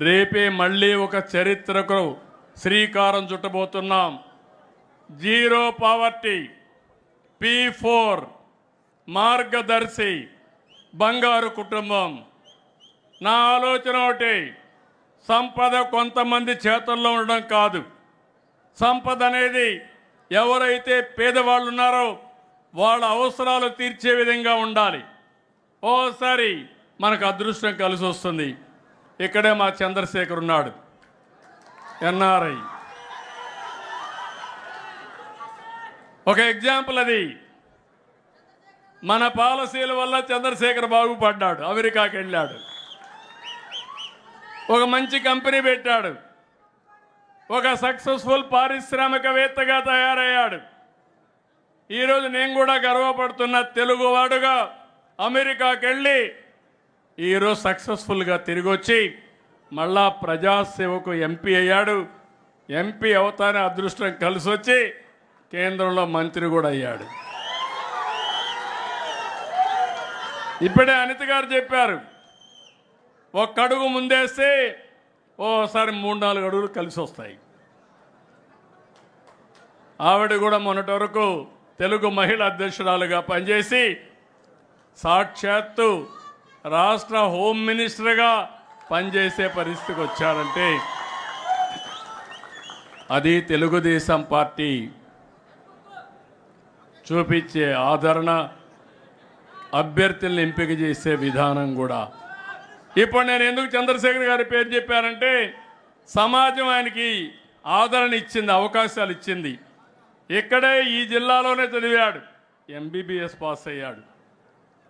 రేపే మళ్ళీ ఒక చరిత్రకు శ్రీకారం చుట్టబోతున్నాం. జీరో పావర్టీ, P4 మార్గదర్శి, బంగారు కుటుంబం. నా ఆలోచన ఒకటి, సంపద కొంతమంది చేతుల్లో ఉండడం కాదు. సంపద అనేది ఎవరైతే పేదవాళ్ళు ఉన్నారో వాళ్ళ అవసరాలు తీర్చే విధంగా ఉండాలి. ఓసారి మనకు అదృష్టం కలిసి వస్తుంది. ఇక్కడే మా చంద్రశేఖర్ ఉన్నాడు, NRI. ఒక ఎగ్జాంపుల్ అది. మన పాలసీల వల్ల చంద్రశేఖర్ బాగుపడ్డాడు, అమెరికాకి వెళ్ళాడు, ఒక మంచి కంపెనీ పెట్టాడు, ఒక సక్సెస్ఫుల్ పారిశ్రామికవేత్తగా తయారయ్యాడు. ఈరోజు నేను కూడా గర్వపడుతున్న తెలుగువాడుగా అమెరికాకి వెళ్ళి ఈరోజు సక్సెస్ఫుల్గా తిరిగి వచ్చి మళ్ళా ప్రజాసేవకు ఎంపీ అయ్యాడు. ఎంపీ అవుతానే అదృష్టం కలిసి వచ్చి కేంద్రంలో మంత్రి కూడా అయ్యాడు. ఇప్పుడే అనిత గారు చెప్పారు, ఒక్క అడుగు ముందేస్తే ఓసారి 3-4 అడుగులు కలిసి వస్తాయి. ఆవిడ కూడా మొన్నటి వరకు తెలుగు మహిళా అధ్యక్షురాలుగా పనిచేసి సాక్షాత్తు రాష్ట్ర హోమ్ మినిస్టర్గా పనిచేసే పరిస్థితికి వచ్చారంటే అది తెలుగుదేశం పార్టీ చూపించే ఆదరణ, అభ్యర్థులను ఎంపిక చేసే విధానం కూడా. ఇప్పుడు నేను ఎందుకు చంద్రశేఖర్ గారి పేరు చెప్పానంటే సమాజం ఆయనకి ఆదరణ ఇచ్చింది, అవకాశాలు ఇచ్చింది. ఇక్కడే ఈ జిల్లాలోనే చదివాడు, MBBS పాస్ అయ్యాడు,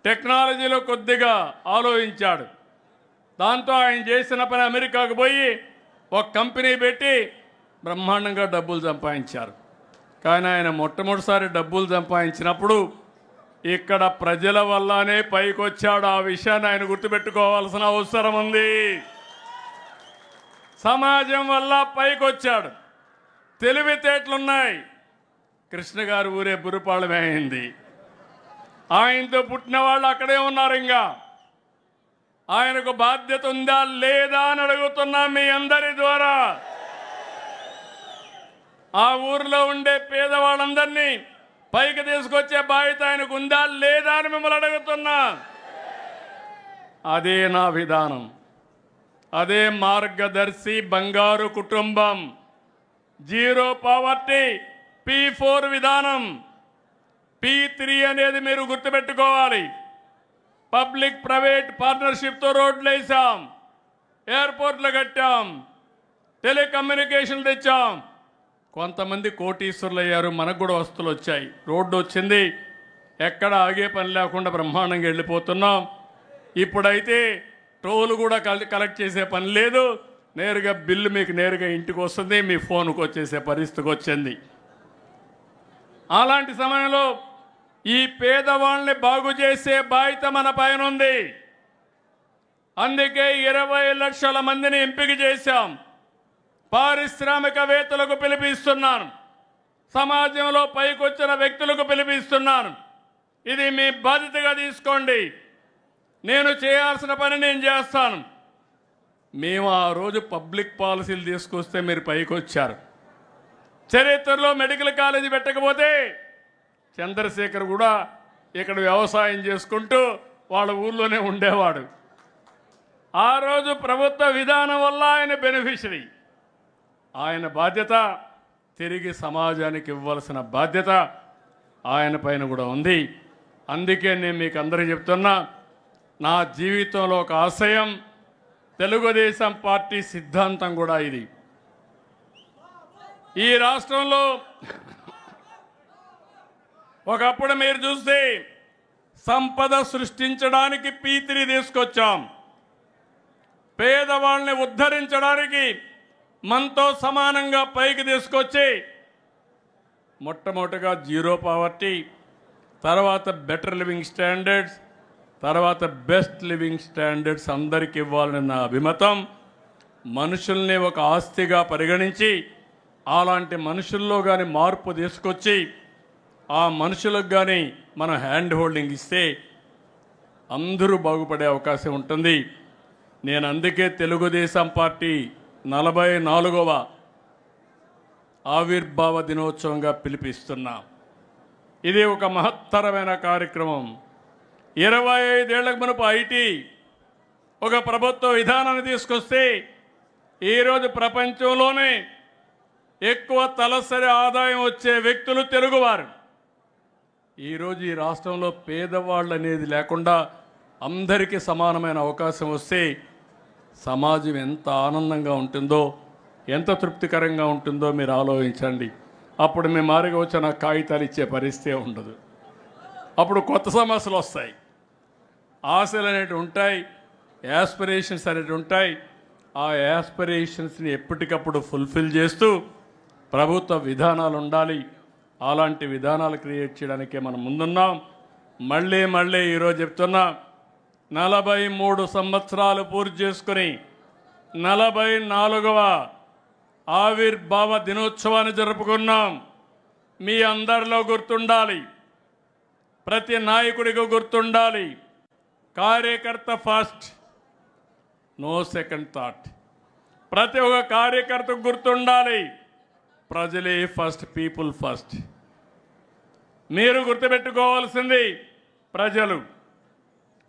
టెక్నాలజీలో కొద్దిగా ఆలోచించాడు. దాంతో ఆయన చేసిన పని అమెరికాకు పోయి ఒక కంపెనీ పెట్టి బ్రహ్మాండంగా డబ్బులు సంపాదించారు. కానీ ఆయన మొట్టమొదటిసారి డబ్బులు సంపాదించినప్పుడు ఇక్కడ ప్రజల వల్లనే పైకి వచ్చాడు. ఆ విషయాన్ని ఆయన గుర్తుపెట్టుకోవాల్సిన అవసరం ఉంది. సమాజం వల్ల పైకి వచ్చాడు, తెలివితేటలున్నాయి. కృష్ణ గారు ఊరే బురుపాళెమే అయింది. ఆయనతో పుట్టిన వాళ్ళు అక్కడే ఉన్నారు. ఇంకా ఆయనకు బాధ్యత ఉందా లేదా అని అడుగుతున్నా మీ అందరి ద్వారా. ఆ ఊరిలో ఉండే పేదవాళ్ళందరినీ పైకి తీసుకొచ్చే బాధ్యత ఆయనకు ఉందా లేదా అని మిమ్మల్ని అడుగుతున్నా. అదే నా విధానం, అదే మార్గదర్శి బంగారు కుటుంబం, జీరో పావర్టీ, P4 విధానం. P3 అనేది మీరు గుర్తుపెట్టుకోవాలి. పబ్లిక్ ప్రైవేట్ పార్ట్నర్షిప్తో రోడ్లు వేసాం, ఎయిర్పోర్ట్లు కట్టాం, టెలికమ్యూనికేషన్ తెచ్చాం. కొంతమంది కోటీశ్వరులు అయ్యారు, మనకు కూడా వస్తువులు వచ్చాయి, రోడ్డు వచ్చింది, ఎక్కడ ఆగే పని లేకుండా బ్రహ్మాండంగా వెళ్ళిపోతున్నాం. ఇప్పుడైతే టోల్ కూడా కలెక్ట్ చేసే పని లేదు, నేరుగా బిల్లు మీకు నేరుగా ఇంటికి వస్తుంది, మీ ఫోన్కి వచ్చేసే పరిస్థితికి వచ్చింది. అలాంటి సమయంలో ఈ పేదవాళ్ళని బాగు చేసే బాధ్యత మన పైన ఉంది. అందుకే 20 లక్షల మందిని ఎంపిక చేశాం. పారిశ్రామికవేత్తలకు పిలిపిస్తున్నాను, సమాజంలో పైకొచ్చిన వ్యక్తులకు పిలిపిస్తున్నాను. ఇది మీ బాధ్యతగా తీసుకోండి. నేను చేయాల్సిన పని నేను చేస్తాను. మేము ఆ రోజు పబ్లిక్ పాలసీలు తీసుకొస్తే మీరు పైకి వచ్చారు. చరిత్రలో మెడికల్ కాలేజీ పెట్టకపోతే చంద్రశేఖర్ కూడా ఇక్కడ వ్యవసాయం చేసుకుంటూ వాళ్ళ ఊళ్ళోనే ఉండేవాడు. ఆ రోజు ప్రభుత్వ విధానం వల్ల ఆయన బెనిఫిషరీ. ఆయన బాధ్యత తిరిగి సమాజానికి ఇవ్వాల్సిన బాధ్యత ఆయన పైన కూడా ఉంది. అందుకే నేను మీకు అందరికీ చెప్తున్నా, నా జీవితంలో ఒక ఆశయం, తెలుగుదేశం పార్టీ సిద్ధాంతం కూడా ఇది. ఈ రాష్ట్రంలో ఒకప్పుడు మీరు చూస్తే సంపద సృష్టించడానికి P3 తీసుకొచ్చాం, పేదవాళ్ళని ఉద్ధరించడానికి మనతో సమానంగా పైకి తీసుకొచ్చి మొట్టమొదటిగా జీరో పావర్టీ, తర్వాత బెటర్ లివింగ్ స్టాండర్డ్స్, తర్వాత బెస్ట్ లివింగ్ స్టాండర్డ్స్ అందరికీ ఇవ్వాలని నా అభిమతం. మనుషుల్ని ఒక ఆస్తిగా పరిగణించి అలాంటి మనుషుల్లో కానీ మార్పు తీసుకొచ్చి ఆ మనుషులకు కానీ మనం హ్యాండ్ హోల్డింగ్ ఇస్తే అందరూ బాగుపడే అవకాశం ఉంటుంది. నేను అందుకే తెలుగుదేశం పార్టీ 44వ ఆవిర్భావ దినోత్సవంగా పిలిపిస్తున్నా. ఇది ఒక మహత్తరమైన కార్యక్రమం. 25 ఏళ్లకు మునుపు ఐటీ ఒక ప్రభుత్వ విధానాన్ని తీసుకొస్తే ఈరోజు ప్రపంచంలోనే ఎక్కువ తలసరి ఆదాయం వచ్చే వ్యక్తులు తెలుగువారు. ఈరోజు ఈ రాష్ట్రంలో పేదవాళ్ళు అనేది లేకుండా అందరికీ సమానమైన అవకాశం వస్తే సమాజం ఎంత ఆనందంగా ఉంటుందో, ఎంత తృప్తికరంగా ఉంటుందో మీరు ఆలోచించండి. అప్పుడు మేము మారిగా వచ్చిన కాగితాలు ఇచ్చే పరిస్థితి ఉండదు. అప్పుడు కొత్త సమస్యలు వస్తాయి, ఆశలు అనేవి ఉంటాయి, యాస్పిరేషన్స్ అనేవి ఉంటాయి. ఆ యాస్పిరేషన్స్ని ఎప్పటికప్పుడు ఫుల్ఫిల్ చేస్తూ ప్రభుత్వ విధానాలు ఉండాలి. అలాంటి విధానాలు క్రియేట్ చేయడానికే మనం ముందున్నాం. మళ్ళీ ఈరోజు చెప్తున్నా, 43 సంవత్సరాలు పూర్తి చేసుకుని 44వ ఆవిర్భావ దినోత్సవాన్ని జరుపుకున్నాం. మీ అందరిలో గుర్తుండాలి, ప్రతి నాయకుడికి గుర్తుండాలి, కార్యకర్త ఫస్ట్, నో సెకండ్ థాట్. ప్రతి ఒక్క కార్యకర్తకు గుర్తుండాలి, ప్రజలే ఫస్ట్, పీపుల్ ఫస్ట్. మీరు గుర్తుపెట్టుకోవాల్సింది ప్రజలు,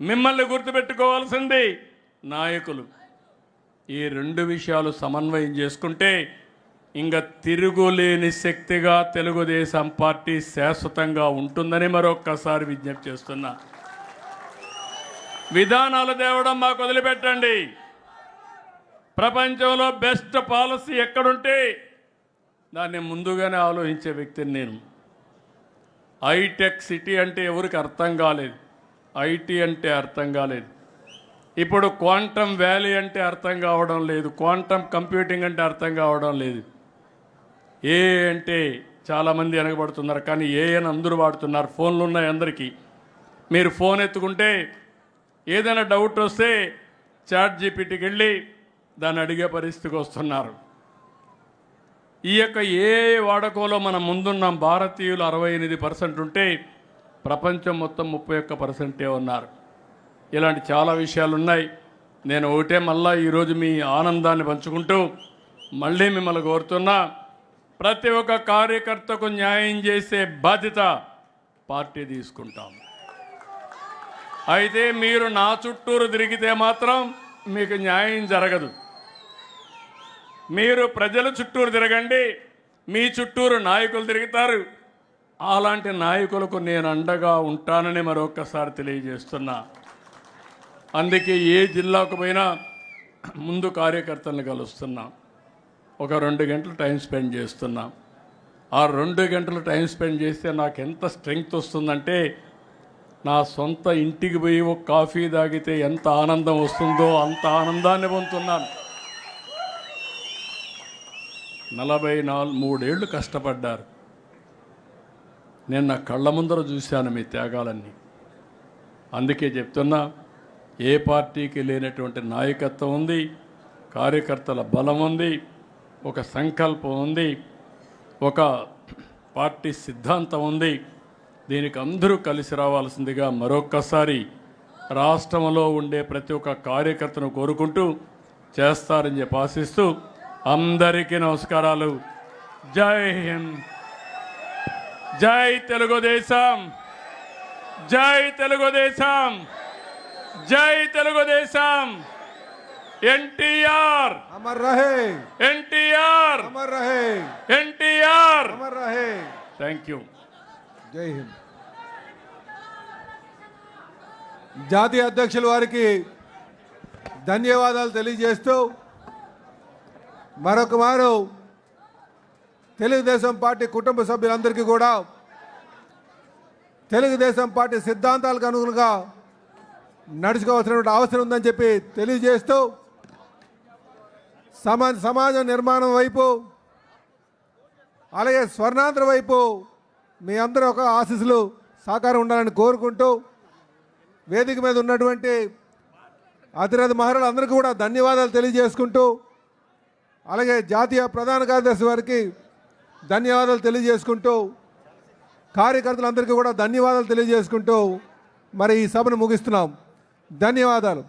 మిమ్మల్ని గుర్తుపెట్టుకోవాల్సింది నాయకులు. ఈ 2 విషయాలు సమన్వయం చేసుకుంటే ఇంకా తిరుగులేని శక్తిగా తెలుగుదేశం పార్టీ శాశ్వతంగా ఉంటుందని మరొక్కసారి విజ్ఞప్తి చేస్తున్నా. విధానాలు తేవడం మాకు వదిలిపెట్టండి. ప్రపంచంలో బెస్ట్ పాలసీ ఎక్కడుంటే దాన్ని ముందుగానే ఆలోచించే వ్యక్తిని నేను. హైటెక్ సిటీ అంటే ఎవరికి అర్థం కాలేదు, ఐటీ అంటే అర్థం కాలేదు. ఇప్పుడు క్వాంటమ్ వ్యాలీ అంటే అర్థం కావడం లేదు, క్వాంటమ్ కంప్యూటింగ్ అంటే అర్థం కావడం లేదు. ఏ అంటే చాలామంది వెనకబడుతున్నారు, కానీ ఏ అని అందరూ వాడుతున్నారు. ఫోన్లు ఉన్నాయి అందరికీ. మీరు ఫోన్ ఎత్తుకుంటే ఏదైనా డౌట్ వస్తే చాట్ జీపీటీకి వెళ్ళి దాన్ని అడిగే పరిస్థితికి వస్తున్నారు. ఈ యొక్క ఏ వాడకంలో మనం ముందున్నాం. భారతీయులు 68% ఉంటే ప్రపంచం మొత్తం 31% ఉన్నారు. ఇలాంటి చాలా విషయాలు ఉన్నాయి. నేను ఒకటే మళ్ళా ఈరోజు మీ ఆనందాన్ని పంచుకుంటూ మళ్ళీ మిమ్మల్ని కోరుతున్నా, ప్రతి ఒక్క కార్యకర్తకు న్యాయం చేసే బాధ్యత పార్టీ తీసుకుంటాం. అయితే మీరు నా చుట్టూరు తిరిగితే మాత్రం మీకు న్యాయం జరగదు. మీరు ప్రజల చుట్టూరు తిరగండి, మీ చుట్టూరు నాయకులు తిరుగుతారు. అలాంటి నాయకులకు నేను అండగా ఉంటానని మరొక్కసారి తెలియజేస్తున్నా. అందుకే ఏ జిల్లాకు పోయినా ముందు కార్యకర్తలను కలుస్తున్నా. ఒక 2 గంటలు టైం స్పెండ్ చేస్తున్నా. ఆ 2 గంటలు టైం స్పెండ్ చేస్తే నాకు ఎంత స్ట్రెంగ్త్ వస్తుందంటే, నా సొంత ఇంటికి పోయి ఒక కాఫీ తాగితే ఎంత ఆనందం వస్తుందో అంత ఆనందాన్ని పొందుతున్నాను. 43 ఏళ్ళు కష్టపడ్డారు. నేను నా కళ్ళ ముందర చూశాను మీ త్యాగాలన్నీ. అందుకే చెప్తున్నా, ఏ పార్టీకి లేనటువంటి నాయకత్వం ఉంది, కార్యకర్తల బలం ఉంది, ఒక సంకల్పం ఉంది, ఒక పార్టీ సిద్ధాంతం ఉంది. దీనికి అందరూ కలిసి రావాల్సిందిగా మరొక్కసారి రాష్ట్రంలో ఉండే ప్రతి ఒక్క కార్యకర్తను కోరుకుంటూ చేస్తారని చెప్పి ఆశిస్తూ అందరికీ నమస్కారాలు. జై హింద్, జై తెలుగుదేశం, జై తెలుగుదేశం, జై తెలుగుదేశం. ఎన్టీఆర్ అమర్ రహే, ఎన్టీఆర్ అమర్ రహే, ఎన్టీఆర్ అమర్ రహే. Thank you. జై హింద్. జాతీయ అధ్యక్షుల వారికి ధన్యవాదాలు తెలియజేస్తూ మరొక మారు తెలుగుదేశం పార్టీ కుటుంబ సభ్యులందరికీ కూడా తెలుగుదేశం పార్టీ సిద్ధాంతాలకు అనుగుణంగా నడుచుకోవాల్సినటువంటి అవసరం ఉందని చెప్పి తెలియజేస్తూ సమాజ నిర్మాణం వైపు అలాగే స్వర్ణాంధ్ర వైపు మీ అందరూ ఒక ఆశీస్సులు సహకారం ఉండాలని కోరుకుంటూ వేదిక మీద ఉన్నటువంటి అతిరథ మహిళలందరికీ కూడా ధన్యవాదాలు తెలియజేసుకుంటూ అలాగే జాతీయ ప్రధాన కార్యదర్శి వారికి ధన్యవాదాలు తెలియజేసుకుంటూ కార్యకర్తలందరికీ కూడా ధన్యవాదాలు తెలియజేసుకుంటూ మరి ఈ సభను ముగిస్తున్నాం. ధన్యవాదాలు.